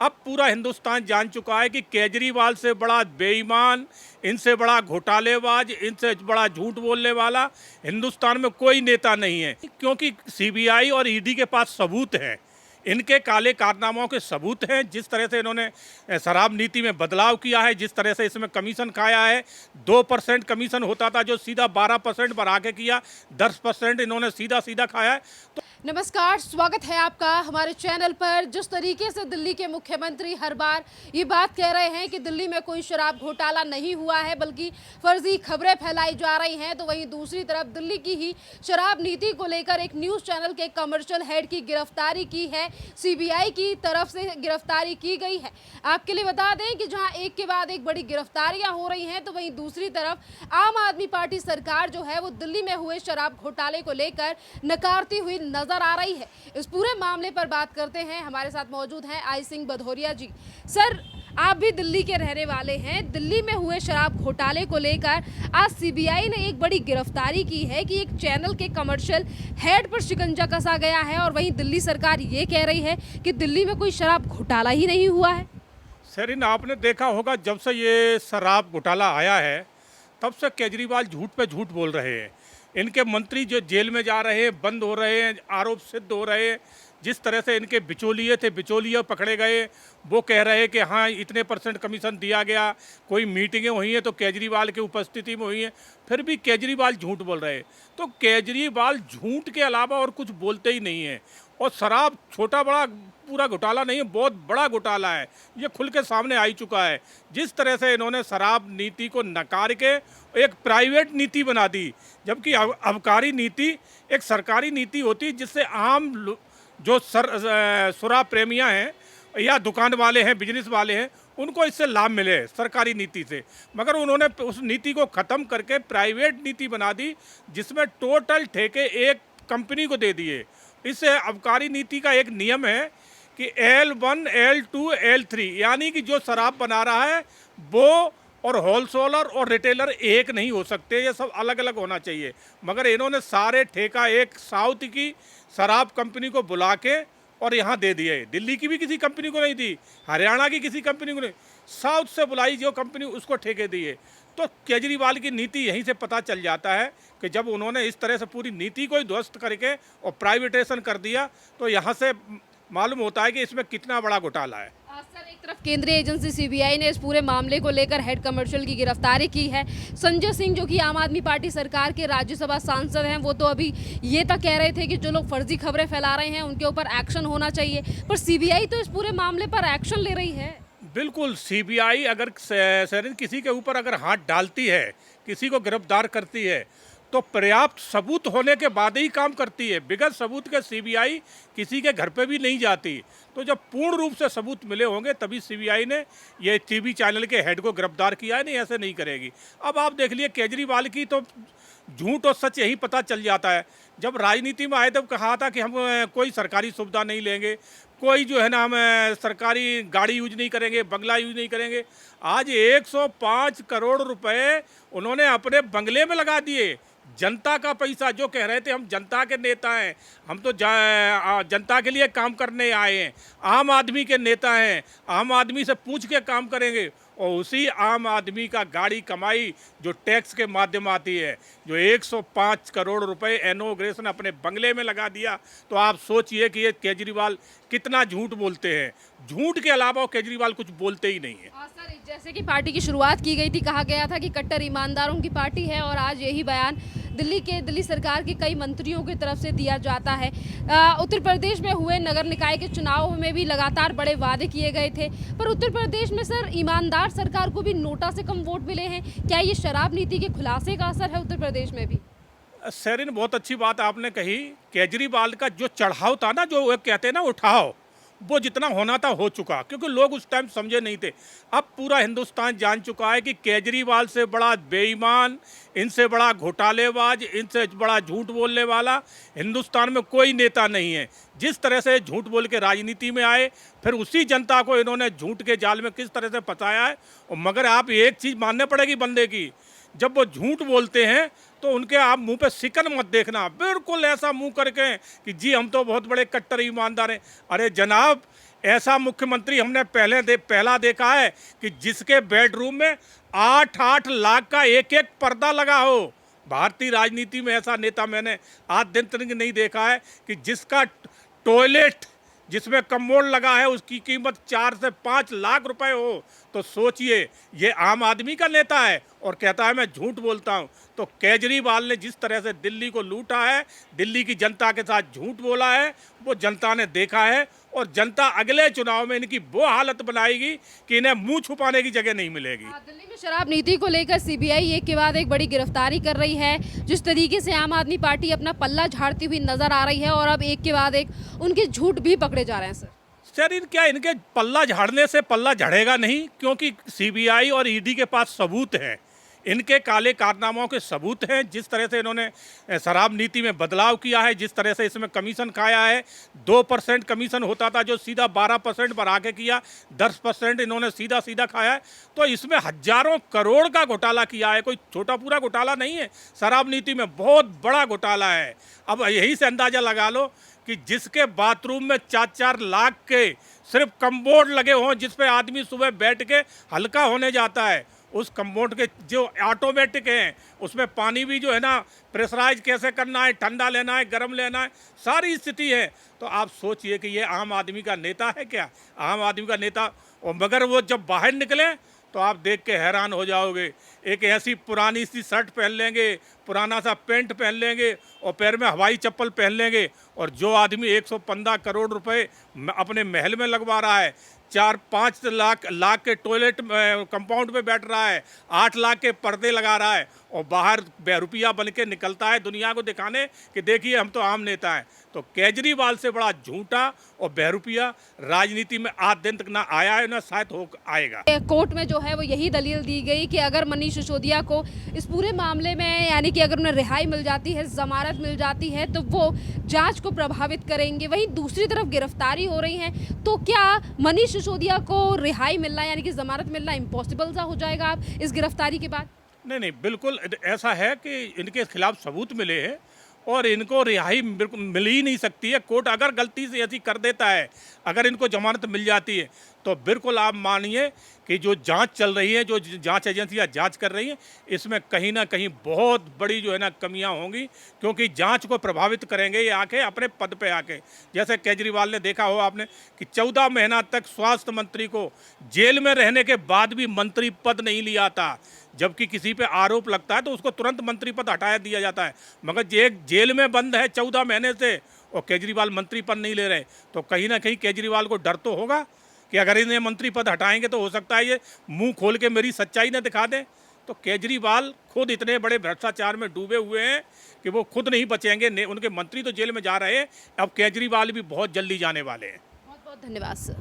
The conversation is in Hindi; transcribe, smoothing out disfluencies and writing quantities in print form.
अब पूरा हिंदुस्तान जान चुका है कि केजरीवाल से बड़ा बेईमान, इनसे बड़ा घोटालेबाज, इनसे बड़ा झूठ बोलने वाला हिंदुस्तान में कोई नेता नहीं है। क्योंकि सीबीआई और ईडी के पास सबूत हैं, इनके काले कारनामों के सबूत हैं। जिस तरह से इन्होंने शराब नीति में बदलाव किया है, जिस तरह से इसमें कमीशन खाया है, 2% कमीशन होता था जो सीधा 12% बढ़ा के किया, 10% इन्होंने सीधा सीधा खाया है। तो नमस्कार, स्वागत है आपका हमारे चैनल पर। जिस तरीके से दिल्ली के मुख्यमंत्री हर बार ये बात कह रहे हैं कि दिल्ली में कोई शराब घोटाला नहीं हुआ है बल्कि फर्जी खबरें फैलाई जा रही हैं, तो वहीं दूसरी तरफ दिल्ली की ही शराब नीति को लेकर एक न्यूज़ चैनल के कमर्शियल हेड की गिरफ्तारी की है, सीबीआई की तरफ से गिरफ्तारी की गई है। आपके लिए बता दें कि जहाँ एक के बाद एक बड़ी गिरफ्तारियाँ हो रही हैं, तो वहीं दूसरी तरफ आम आदमी पार्टी सरकार जो है वो दिल्ली में हुए शराब घोटाले को लेकर नकारती हुई नजर आ रही है। इस पूरे मामले पर बात करते हैं, हमारे साथ मौजूद हैं आई सिंह भदौरिया जी। सर, आप भी दिल्ली के रहने वाले हैं। दिल्ली में हुए शराब घोटाले को लेकर आज सीबीआई ने एक बड़ी गिरफ्तारी की है कि एक चैनल के कमर्शियल हेड पर शिकंजा कसा गया है, और वहीं दिल्ली सरकार ये कह रही है कि दिल्ली में कोई शराब घोटाला ही नहीं हुआ है। सरिन, आपने देखा होगा जब से ये शराब घोटाला आया है तब से केजरीवाल झूठ पे झूठ बोल रहे हैं। इनके मंत्री जो जेल में जा रहे हैं, बंद हो रहे हैं, आरोप सिद्ध हो रहे हैं। जिस तरह से इनके बिचौलिए थे, बिचौलिए पकड़े गए, वो कह रहे हैं कि हाँ इतने % कमीशन दिया गया। कोई मीटिंगें हुई हैं तो केजरीवाल की उपस्थिति में हुई हैं, फिर भी केजरीवाल झूठ बोल रहे हैं। तो केजरीवाल झूठ के अलावा और कुछ बोलते ही नहीं हैं। और शराब छोटा बड़ा पूरा घोटाला नहीं है, बहुत बड़ा घोटाला है, ये खुल के सामने आ ही चुका है। जिस तरह से इन्होंने शराब नीति को नकार के एक प्राइवेट नीति बना दी, जबकि आबकारी नीति एक सरकारी नीति होती है जिससे आम जो शराब प्रेमियां हैं या दुकान वाले हैं, बिजनेस वाले हैं, उनको इससे लाभ मिले सरकारी नीति से। मगर उन्होंने उस नीति को ख़त्म करके प्राइवेट नीति बना दी जिसमें टोटल ठेके एक कंपनी को दे दिए। इस आबकारी नीति का एक नियम है कि L1, L2, L3, यानी कि जो शराब बना रहा है वो और होलसेलर और रिटेलर एक नहीं हो सकते, ये सब अलग अलग होना चाहिए। मगर इन्होंने सारे ठेका एक साउथ की शराब कंपनी को बुला के और यहाँ दे दिए। दिल्ली की भी किसी कंपनी को नहीं दी, हरियाणा की किसी कंपनी को नहीं, साउथ से बुलाई जो कंपनी उसको ठेके दिए। तो केजरीवाल की नीति यहीं से पता चल जाता है कि जब उन्होंने इस तरह से पूरी नीति को ही ध्वस्त करके और प्राइवेटाइजेशन कर दिया, तो यहाँ से मालूम होता है कि इसमें कितना बड़ा घोटाला है। सर, एक तरफ केंद्रीय एजेंसी सीबीआई ने इस पूरे मामले को लेकर हेड कमर्शियल की गिरफ्तारी की है। संजय सिंह जो कि आम आदमी पार्टी सरकार के राज्यसभा सांसद हैं, वो तो अभी ये तक कह रहे थे कि जो लोग फर्जी खबरें फैला रहे हैं उनके ऊपर एक्शन होना चाहिए, पर सीबीआई तो इस पूरे मामले पर एक्शन ले रही है। बिल्कुल, सीबीआई अगर किसी के ऊपर अगर हाथ डालती है, किसी को गिरफ्तार करती है, तो पर्याप्त सबूत होने के बाद ही काम करती है। बिगैर सबूत के सीबीआई किसी के घर पे भी नहीं जाती। तो जब पूर्ण रूप से सबूत मिले होंगे तभी सीबीआई ने ये टीवी चैनल के हेड को गिरफ्तार किया है, नहीं ऐसे नहीं करेगी। अब आप देख लिए केजरीवाल की तो झूठ और सच यही पता चल जाता है। जब राजनीति में आए तब कहा था कि हम कोई सरकारी सुविधा नहीं लेंगे, कोई जो है ना हम सरकारी गाड़ी यूज नहीं करेंगे, बंगला यूज नहीं करेंगे। आज 105 करोड़ रुपए उन्होंने अपने बंगले में लगा दिए। जनता का पैसा, जो कह रहे थे हम जनता के नेता हैं, हम तो जनता के लिए काम करने आए हैं, आम आदमी के नेता हैं, आम आदमी से पूछ के काम करेंगे, और उसी आम आदमी का गाड़ी कमाई जो टैक्स के माध्यम आती है, जो 105 करोड़ रुपए इनॉग्रेशन अपने बंगले में लगा दिया। तो आप सोचिए कि ये केजरीवाल कितना झूठ बोलते हैं। झूठ के अलावा केजरीवाल कुछ बोलते ही नहीं है। सर, जैसे कि पार्टी की शुरुआत की गई थी, कहा गया था कि कट्टर ईमानदारों की पार्टी है, और आज यही बयान दिल्ली सरकार के कई मंत्रियों की तरफ से दिया जाता है। उत्तर प्रदेश में हुए नगर निकाय के चुनाव में भी लगातार बड़े वादे किए गए थे, पर उत्तर प्रदेश में सर ईमानदार सरकार को भी नोटा से कम वोट मिले हैं। क्या ये शराब नीति के खुलासे का असर है उत्तर प्रदेश में भी? सरिन, बहुत अच्छी बात आपने कही। केजरीवाल का जो चढ़ाव था ना, जो कहते हैं ना उठाव, वो जितना होना था हो चुका, क्योंकि लोग उस टाइम समझे नहीं थे। अब पूरा हिंदुस्तान जान चुका है कि केजरीवाल से बड़ा बेईमान, इनसे बड़ा घोटालेबाज, इनसे बड़ा झूठ बोलने वाला हिंदुस्तान में कोई नेता नहीं है। जिस तरह से झूठ बोल के राजनीति में आए, फिर उसी जनता को इन्होंने झूठ के जाल में किस तरह से फंसाया है। और मगर आप एक चीज़ मानने पड़ेगी बंदे की, जब वो झूठ बोलते हैं तो उनके आप मुंह पे सिकन मत देखना, बिल्कुल ऐसा मुंह करके कि जी हम तो बहुत बड़े कट्टर ईमानदार हैं। अरे जनाब, ऐसा मुख्यमंत्री हमने पहला देखा है कि जिसके बेडरूम में 8-8 लाख का एक एक पर्दा लगा हो। भारतीय राजनीति में ऐसा नेता मैंने आज दिन तक नहीं देखा है कि जिसका टॉयलेट जिसमें कमोड लगा है उसकी कीमत 4 से 5 लाख रुपए हो। तो सोचिए, ये आम आदमी का नेता है और कहता है मैं झूठ बोलता हूं। तो केजरीवाल ने जिस तरह से दिल्ली को लूटा है, दिल्ली की जनता के साथ झूठ बोला है, वो जनता ने देखा है और जनता अगले चुनाव में इनकी वो हालत बनाएगी कि इन्हें मुंह छुपाने की जगह नहीं मिलेगी। दिल्ली में शराब नीति को लेकर सीबीआई एक के बाद एक बड़ी गिरफ्तारी कर रही है। जिस तरीके से आम आदमी पार्टी अपना पल्ला झाड़ती हुई नजर आ रही है और अब एक के बाद एक उनके झूठ भी पकड़े जा रहे हैं। सर क्या इनके पल्ला झाड़ने से पल्ला झड़ेगा नहीं, क्योंकि सीबीआई और ईडी के पास सबूत हैं, इनके काले कारनामों के सबूत हैं। जिस तरह से इन्होंने शराब नीति में बदलाव किया है, जिस तरह से इसमें कमीशन खाया है, 2% कमीशन होता था जो सीधा 12% बढ़ा के किया, 10% इन्होंने सीधा सीधा खाया है। तो इसमें हजारों करोड़ का घोटाला किया है, कोई छोटा पूरा घोटाला नहीं है। शराब नीति में बहुत बड़ा घोटाला है। अब यही से अंदाजा लगा लो कि जिसके बाथरूम में 4-4 लाख के सिर्फ कम्बोर्ड लगे हों, जिस पे आदमी सुबह बैठ के हल्का होने जाता है, उस कम्बोर्ड के जो ऑटोमेटिक हैं उसमें पानी भी जो है ना प्रेशराइज कैसे करना है, ठंडा लेना है, गर्म लेना है, सारी स्थिति है। तो आप सोचिए कि ये आम आदमी का नेता है क्या? आम आदमी का नेता। और मगर वो जब बाहर निकले तो आप देख के हैरान हो जाओगे। एक ऐसी पुरानी सी शर्ट पहन लेंगे, पुराना सा पैंट पहन लेंगे और पैर में हवाई चप्पल पहन लेंगे, और जो आदमी 115 करोड़ रुपए अपने महल में लगवा रहा है, 4-5 लाख के टॉयलेट कंपाउंड में बैठ रहा है, 8 लाख के पर्दे लगा रहा है और बाहर बेरुपया बन के निकलता है दुनिया को दिखाने कि देखिए हम तो आम नेता हैं। तो केजरीवाल से बड़ा झूठा और बेरुपया राजनीति में आज दिन तक ना आया है, ना शायद हो आएगा। कोर्ट में जो है वो यही दलील दी गई कि अगर मनीष सिसोदिया को इस पूरे मामले में, यानी कि अगर उन्हें रिहाई मिल जाती है, जमानत मिल जाती है, तो वो जांच को प्रभावित करेंगे। वहीं दूसरी तरफ गिरफ्तारी हो रही है, तो क्या मनीष सिसोदिया को रिहाई मिलना यानी कि जमानत मिलना इम्पॉसिबल सा हो जाएगा आप इस गिरफ्तारी के बाद? नहीं, बिल्कुल ऐसा है कि इनके खिलाफ सबूत मिले हैं और इनको रिहाई बिल्कुल मिल ही नहीं सकती है। कोर्ट अगर गलती से ऐसी कर देता है, अगर इनको जमानत मिल जाती है, तो बिल्कुल आप मानिए कि जो जांच चल रही है, जो जांच एजेंसियां जांच कर रही हैं, इसमें कहीं ना कहीं बहुत बड़ी जो है ना कमियां होंगी, क्योंकि जांच को प्रभावित करेंगे ये आके अपने पद पे आके। जैसे केजरीवाल ने देखा हो आपने कि 14 महीना तक स्वास्थ्य मंत्री को जेल में रहने के बाद भी मंत्री पद नहीं लिया था। जबकि किसी पे आरोप लगता है तो उसको तुरंत मंत्री पद हटाया दिया जाता है, मगर ये जेल में बंद है 14 महीने से और केजरीवाल मंत्री पद नहीं ले रहे। तो कहीं ना कहीं केजरीवाल को डर तो होगा कि अगर इन्हें मंत्री पद हटाएंगे तो हो सकता है ये मुंह खोल के मेरी सच्चाई न दिखा दें। तो केजरीवाल खुद इतने बड़े भ्रष्टाचार में डूबे हुए हैं कि वो खुद नहीं बचेंगे। उनके मंत्री तो जेल में जा रहे हैं, अब केजरीवाल भी बहुत जल्दी जाने वाले हैं। बहुत बहुत धन्यवाद सर।